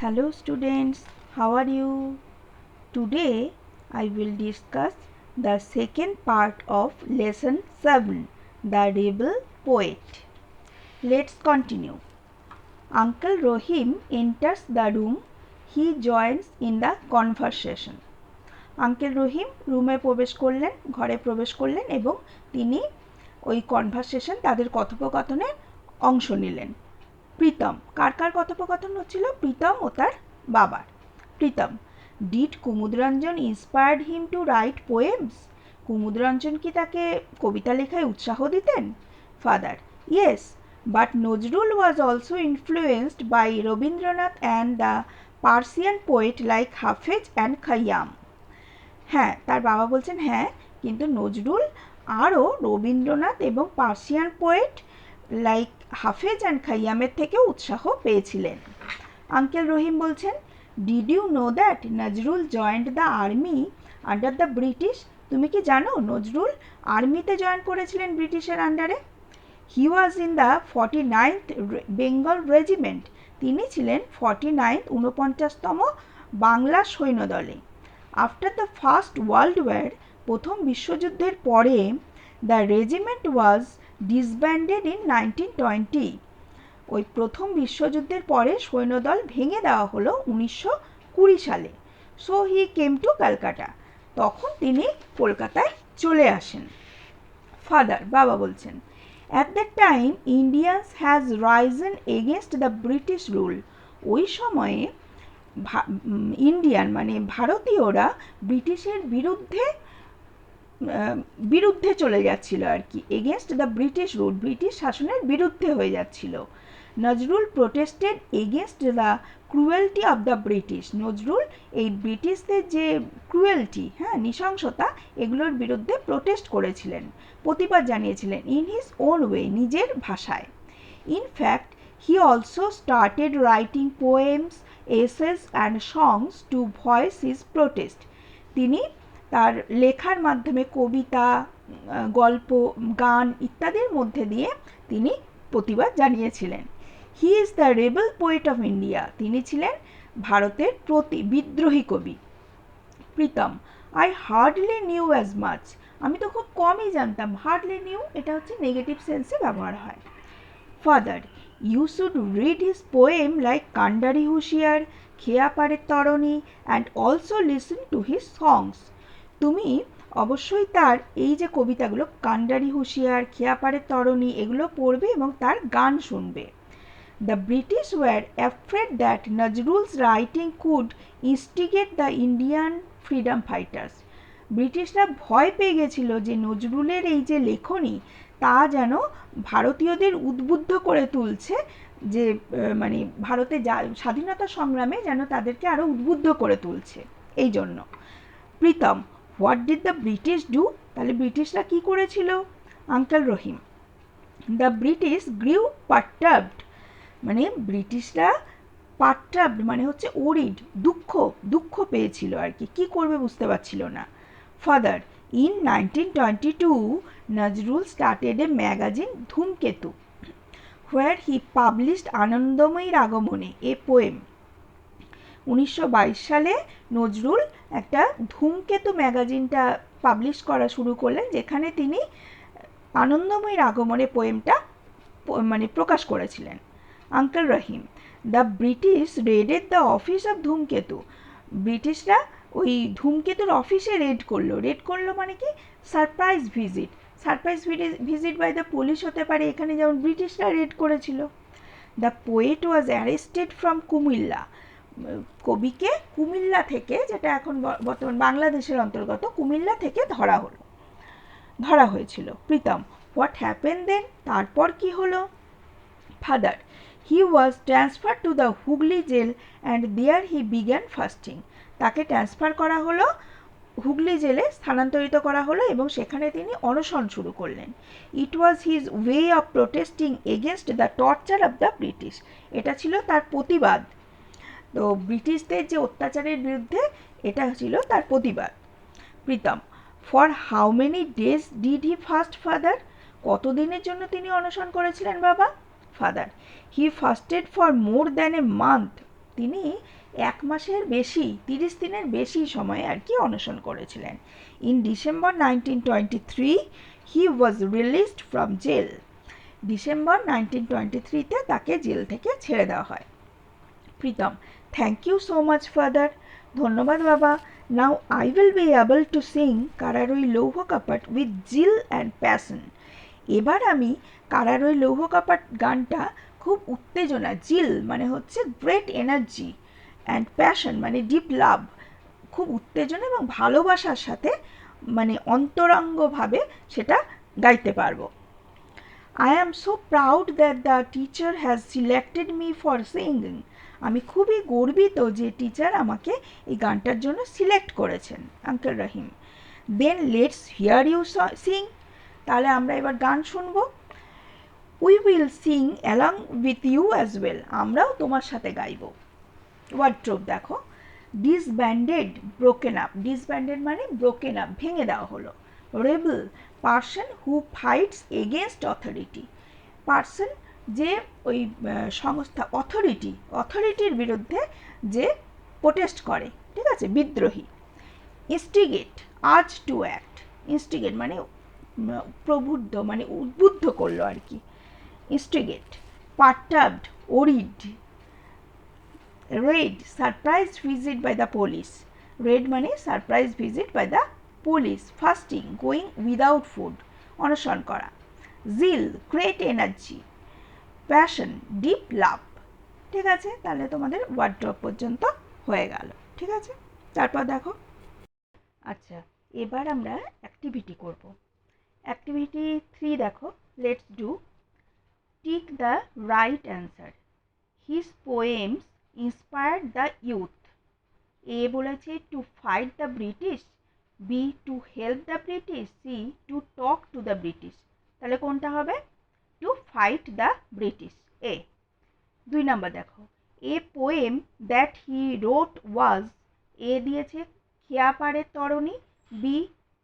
Hello students, how are you? Today I will discuss the second part of lesson 7, The Rebel Poet. Let's continue. Uncle Rohim enters the room. He joins in the conversation. Uncle Rahim রুমে প্রবেশ করলেন, ঘরে প্রবেশ করলেন এবং তিনি ওই conversation তাদের কথোপকথনে অংশ নিলেন। প্রীতম, কার কার কথোপকথন হচ্ছিল? প্রীতম ও তার বাবার। Pritam, did Kumudranjan inspired him to write poems? Kumudranjan কি তাকে কবিতা লেখায় উৎসাহ দিতেন? Father, yes, but Nazrul was also influenced by Rabindranath and the Persian poet like হাফেজ অ্যান্ড খাইয়াম। হ্যাঁ, তার বাবা বলছেন হ্যাঁ, কিন্তু নজরুল আরও রবীন্দ্রনাথ এবং পার্সিয়ান পোয়েট লাইক হাফেজ অ্যান্ড খাইয়ামের থেকেও উৎসাহ পেয়েছিলেন। আঙ্কেল রহিম বলছেন, did you know that Nazrul joined the army under the British? তুমি কি জানো নজরুল আর্মিতে জয়েন করেছিলেন ব্রিটিশের আন্ডারে? He was in the 49th Bengal regiment. তিনি ছিলেন 49তম বাংলা সৈন্যদলে। After the first world war, প্রথম বিশ্বযুদ্ধের পরে, the regiment was disbanded in 1920। ওই প্রথম বিশ্বযুদ্ধের পরে সৈন্যদল ভেঙে দেওয়া হলো 1920 সালে। So he came to Calcutta. তখন তিনি কলকাতায় চলে আসেন। ফাদার, বাবা বলছেন, at that time Indians has Ryzen against the British rule. ওই সময়ে ইন্ডিয়ান মানে ভারতীয়রা ব্রিটিশের বিরুদ্ধে চলে যাচ্ছিল আর কি, against the British rule, British শাসনের বিরুদ্ধে হয়ে যাচ্ছিল। Nazrul protested against the cruelty of the British. Nazrul এই ব্রিটিশদের যে ক্রুয়েলটি, নৃশংসতা, এগুলোর বিরুদ্ধে প্রোটেস্ট করেছিলেন, প্রতিবাদ জানিয়েছিলেন ইন হিজ ওন ওয়ে, নিজের ভাষায়। In fact he also started writing poems, essays and songs to voice his protest. তিনি তার লেখার মাধ্যমে কবিতা, গল্প, গান ইত্যাদির মধ্যে দিয়ে তিনি প্রতিবাদ জানিয়েছিলেন। He is the rebel poet of India. তিনি ছিলেন ভারতের বিদ্রোহী কবি। Pritam, I hardly knew as much. আমি তো খুব কমই জানতাম। হার্ডলি নিউ এটা হচ্ছে নেগেটিভ সেন্সে ব্যবহার হয়। Father, you should read his poem like Kandari Hushiyar, খেয়াপাড়ের তরণী and also listen to his songs. তুমি অবশ্যই তার এই যে কবিতাগুলো কান্ডারি হুঁশিয়ার, খেয়াপাড়ের তরণী, এগুলো পড়বে এবং তার গান শুনবে। The British war afraid that Nazrul's writing could instigate the Indian freedom fighters. ব্রিটিশরা ভয় পেয়ে গেছিল যে নজরুলের এই যে লেখনী তা যেন ভারতীয়দের উদ্বুদ্ধ করে তুলছে, যে মানে ভারতে স্বাধীনতা সংগ্রামে যেন তাদেরকে আরও উদ্বুদ্ধ করে তুলছে এই জন্য। Pritam, what did the British do? তাহলে ব্রিটিশরা কি করেছিল? Uncle Rahim, the British grew perturbed. মানে ব্রিটিশরা পারটার্বড মানে হচ্ছে ওরিড, দুঃখ পেয়েছিল আর কি, কি করবে বুঝতে পারছিল না। Father, in 1922 Nazrul started a magazine ধূমকেতু, হোয়ার হি পাবলিশড আনন্দময়ীর আগমনে এ পোয়েম। 1922 সালে নজরুল একটা ধূমকেতু ম্যাগাজিনটা পাবলিশ করা শুরু করলেন, যেখানে তিনি আনন্দময়ীর আগমনে পোয়েমটা মানে প্রকাশ করেছিলেন। Uncle Rahim, the British raided the office of Dhumketu. ব্রিটিশরা ওই ধূমকেতুর অফিসে রেড করলো মানে কি? Surprise visit by the police হতে পারে, এখানে যেমন ব্রিটিশরা রেড করেছিল। The poet was arrested from Comilla. কবিকে কুমিল্লা থেকে, যেটা এখন বর্তমান বাংলাদেশের অন্তর্গত, কুমিল্লা থেকে ধরা হয়েছিল। প্রীতম, হোয়াট হ্যাপেন দেন? তারপর কি হলো? Father, he was transfer to the Hooghly jail and there he began fasting. তাকে ট্রান্সফার করা হলো, হুগলি জেলে স্থানান্তরিত করা হলো এবং সেখানে তিনি অনশন শুরু করলেন। It was his way of protesting against the torture of the British. এটা ছিল তার প্রতিবাদ, তো ব্রিটিশদের যে অত্যাচারের বিরুদ্ধে এটা ছিল তার প্রতিবাদ। Pritam, for how many days did he fast? Father, কতদিনের জন্য তিনি অনশন করেছিলেন বাবা? Father, he fasted for more than a month. তিনি 1 মাসের বেশি 30 দিনের বেশি সময় আর কি অনশন করেছিলেন। In December 1923 he was released from jail. December 1923-তে তাকে জেল থেকে ছেড়ে দেওয়া হয়। Pritam, thank you so much father. ধন্যবাদ বাবা। Now I will be able to sing কারারই লৌহ কপাট উইথ জিল অ্যান্ড প্যাশন। এবার আমি কারারই লৌহ কপাট গানটা খুব উত্তেজনা, জিল মানে হচ্ছে গ্রেট এনার্জি, অ্যান্ড প্যাশন মানে ডিপ লাভ, খুব উত্তেজনা এবং ভালোবাসার সাথে মানে অন্তরঙ্গভাবে সেটা গাইতে পারবো। I am so proud that the teacher has selected me for singing. আমি খুবই গর্বিত যে টিচার আমাকে এই গানটার জন্য সিলেক্ট করেছেন, uncle Rahim. Then let's hear you sing. তাহলে আমরা এবার গান শুনবো। We will sing along with you as well. আমরাও তোমার সাথে গাইব। ওয়ার্ড্রোব দেখো, ডিসব্যান্ডেড, ব্রোকেন আপ। ডিসব্যান্ডেড মানে ব্রোকেন আপ, ভেঙে দেওয়া হলো। Rebel, person who fights against authority. Person যে ওই সংস্থা, অথরিটির বিরুদ্ধে যে প্রোটেস্ট করে, ঠিক আছে, বিদ্রোহী। Instigate, urge to act. Instigate মানে প্রবুদ্ধ, মানে উদ্বুদ্ধ করলো আর কি, instigate. Perturbed, worried. Raid, surprise visit by the police. Raid মানে surprise visit by the police. Fasting, going without food, অনশন করা। Zeal, great energy. Passion, deep love. ঠিক আছে, তাহলে তোমাদের ওয়ার্ড্রপ পর্যন্ত হয়ে গেল। ঠিক আছে, তারপর দেখো, আচ্ছা এবার আমরা অ্যাক্টিভিটি করব। অ্যাক্টিভিটি 3 দেখো, let's do. Tick the right answer. His poems inspired the youth. A বলেছে to fight the British, B to help the British, C to talk to the British. তাহলে কোনটা হবে? To fight the British, A. 2 নম্বর দেখো, a poem that he রোট ওয়াজ। এ দিয়েছে খেয়াপাড়ের তরণী, B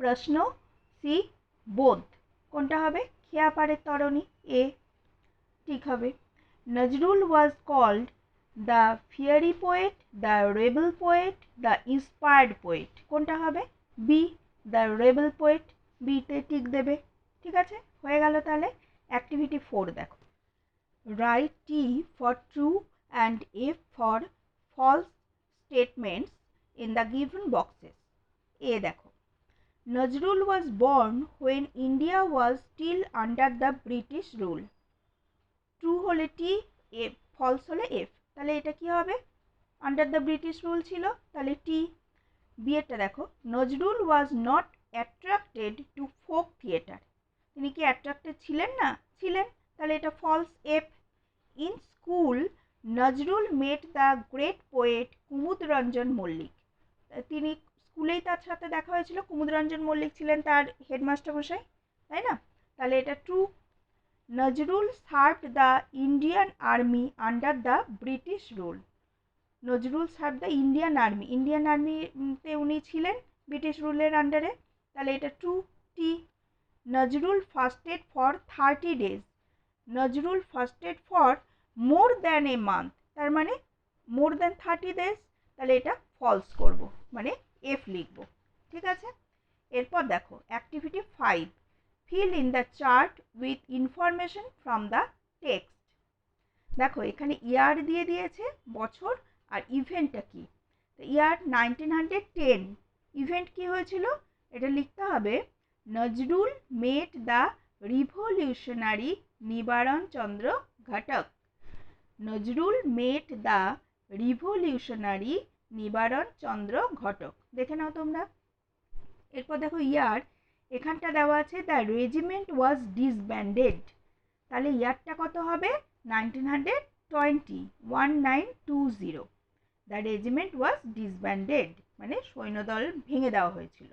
প্রশ্ন, C বোধ। কোনটা হবে? খেয়াপাড়ের তরণী, এ ঠিক হবে। Nazrul was called the fiery poet, the rebel poet, the inspired poet. কোনটা হবে? বি দ্য রেবেল পোয়েট, বিতে টিক দেবে। ঠিক আছে, হয়ে গেল। তাহলে অ্যাক্টিভিটি 4 দেখো, write T for true and F for false statements in the given boxes. A দেখো, Nazrul was born when India was still under the British rule. True হলে টি, এফ, ফলস হলে এফ। তাহলে এটা কি হবে? আন্ডার দ্য ব্রিটিশ রুল ছিল, তাহলে T. বিয়েরটা দেখো, Nazrul was not attracted to folk theatre. তিনি কি অ্যাট্রাক্টেড ছিলেন না? ছিলেন, তাহলে এটা false, F. In school Nazrul met the great poet Kumudranjan Mallick. তিনি স্কুলেই তার সাথে দেখা হয়েছিল, কুমুদরঞ্জন মল্লিক ছিলেন তার হেডমাস্টার মশাই, তাই না? তাহলে এটা true. Nazrul served the Indian army under the British rule. Nazrul serve the Indian army, Indian আর্মিতে উনি ছিলেন ব্রিটিশ রুলের আন্ডারে, তাহলে এটা true, T. Nazrul ফাস্টেড for 30 days। Nazrul ফাস্টেড for more than a month, তার মানে মোর দ্যান 30 days, তাহলে এটা ফলস করব, মানে এফ লিখব। ঠিক আছে, এরপর দেখো activity 5, fill in the chart with information from the text. দেখো এখানে ইয়ার দিয়ে দিয়েছে, বছর, আর ইভেন্টটা কি। ইয়ার 1910, ইভেন্ট কি হয়েছিল এটা লিখতে হবে। নজরুল মেট দ্য রিভলিউশনারি নিবারণ চন্দ্র ঘটক। নজরুল মেট দ্য রিভলিউশনারি নিবারণ চন্দ্র ঘটক, দেখে নাও তোমরা। এরপর দেখো ইয়ার, এখানটা দেওয়া আছে দ্য রেজিমেন্ট ওয়াজ ডিসব্যান্ডেড। তাহলে ইয়ারটা কত হবে? 1920, 1920। দ্য রেজিমেন্ট ওয়াজ ডিসব্যান্ডেড মানে সৈন্যদল ভেঙে দেওয়া হয়েছিল।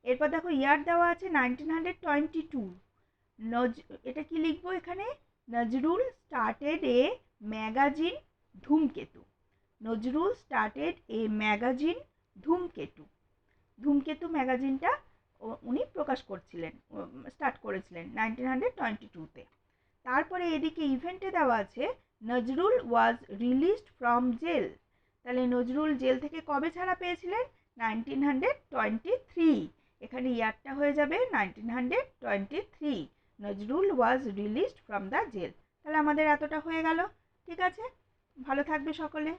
এরপর দেখো ইয়ার দেওয়া আছে 1922। এটা কি লিখবো এখানে? নজরুল স্টার্টেড এ ম্যাগাজিন ধূমকেতু। নজরুল স্টার্টেড এ ম্যাগাজিন ধূমকেতু। ধূমকেতু ম্যাগাজিনটা উনি প্রকাশ করছিলেন, স্টার্ট করেছিলেন 1922-তে। তারপরে এদিকে ইভেন্টে দেওয়া আছে Nazrul was released from jail. তাহলে নজরুল জেল থেকে কবে ছাড়া পেয়েছিলেন? 1923। এখানে ইয়ারটা হয়ে যাবে 1923। Nazrul was released from the jail. তাহলে আমাদের এতটা হয়ে গেল। ঠিক আছে, ভালো থাকবে সকলে।